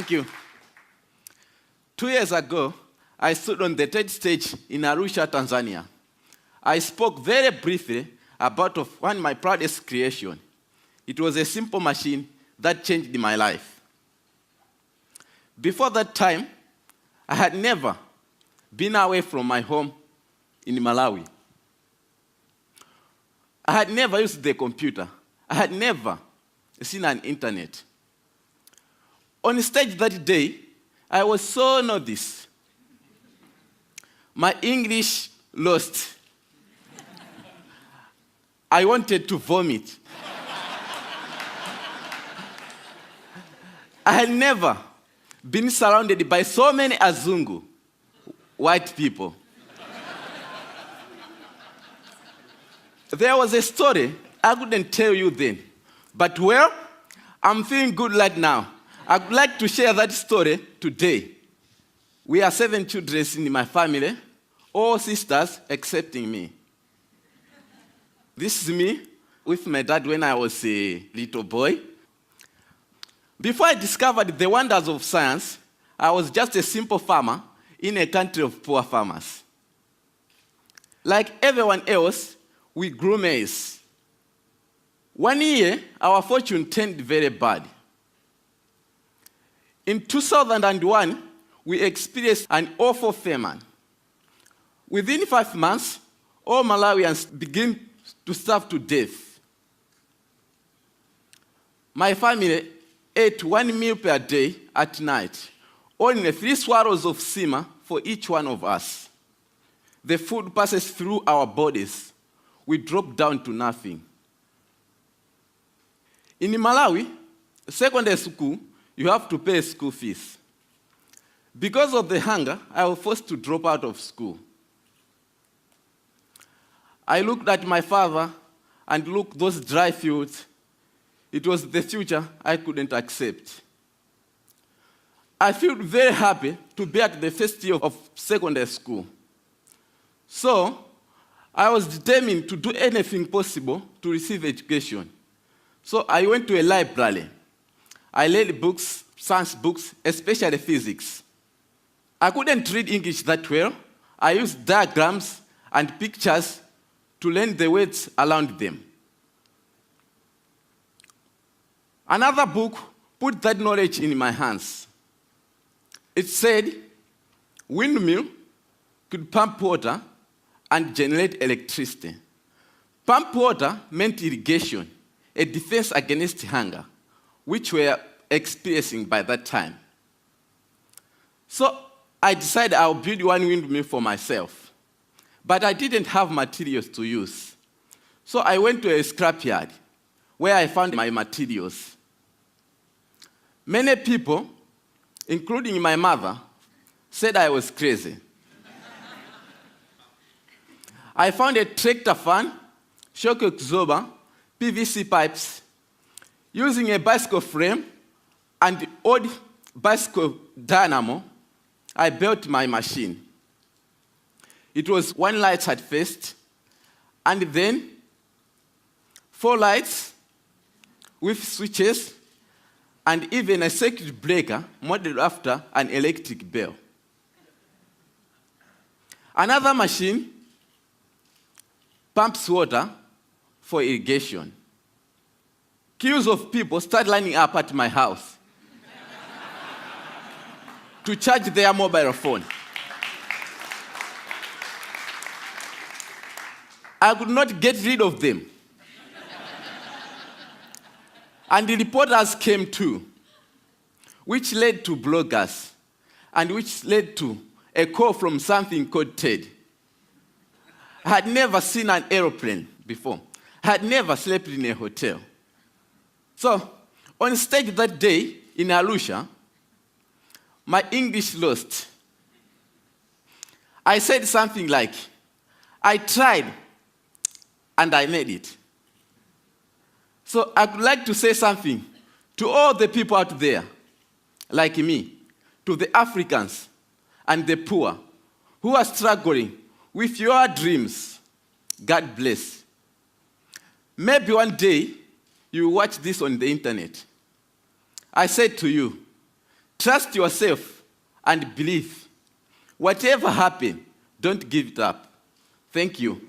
Thank you. 2 years ago, I stood on the TED stage in Arusha, Tanzania. I spoke very briefly about one of my proudest creations. It was a simple machine that changed my life. Before that time, I had never been away from my home in Malawi. I had never used the computer. I had never seen an internet. On stage that day, I was so noticed. My English lost. I wanted to vomit. I had never been surrounded by so many Azungu, white people. There was a story I couldn't tell you then, but well, I'm feeling good right now. I'd like to share that story today. We are 7 children in my family, all sisters excepting me. This is me with my dad when I was a little boy. Before I discovered the wonders of science, I was just a simple farmer in a country of poor farmers. Like everyone else, we grew maize. One year, our fortune turned very bad. In 2001, we experienced an awful famine. Within 5 months, all Malawians began to starve to death. My family ate 1 meal per day at night, only 3 swallows of sima for each one of us. The food passes through our bodies. We drop down to nothing. In Malawi, secondary school, you have to pay school fees. Because of the hunger, I was forced to drop out of school. I looked at my father and looked those dry fields. It was the future I couldn't accept. I felt very happy to be at the first year of secondary school. So, I was determined to do anything possible to receive education. So I went to a library. I read books, science books, especially physics. I couldn't read English that well. I used diagrams and pictures to learn the words around them. Another book put that knowledge in my hands. It said, windmill could pump water and generate electricity. Pump water meant irrigation, a defense against hunger, which we were experiencing by that time. So I decided I'll build one windmill for myself. But I didn't have materials to use. So I went to a scrapyard where I found my materials. Many people, including my mother, said I was crazy. I found a tractor fan, shock absorber, PVC pipes. Using a bicycle frame and old bicycle dynamo, I built my machine. It was 1 light at first, and then 4 lights with switches, and even a circuit breaker modeled after an electric bell. Another machine pumps water for irrigation. Queues of people start lining up at my house to charge their mobile phone. I could not get rid of them. And the reporters came too, which led to bloggers, and which led to a call from something called TED. I had never seen an airplane before. I had never slept in a hotel. So, on stage that day in Arusha, my English lost. I said something like, I tried and I made it. So I would like to say something to all the people out there, like me, to the Africans and the poor who are struggling with your dreams. God bless. Maybe one day you will watch this on the internet. I said to you, Trust yourself and believe. Whatever happens, don't give it up. Thank you.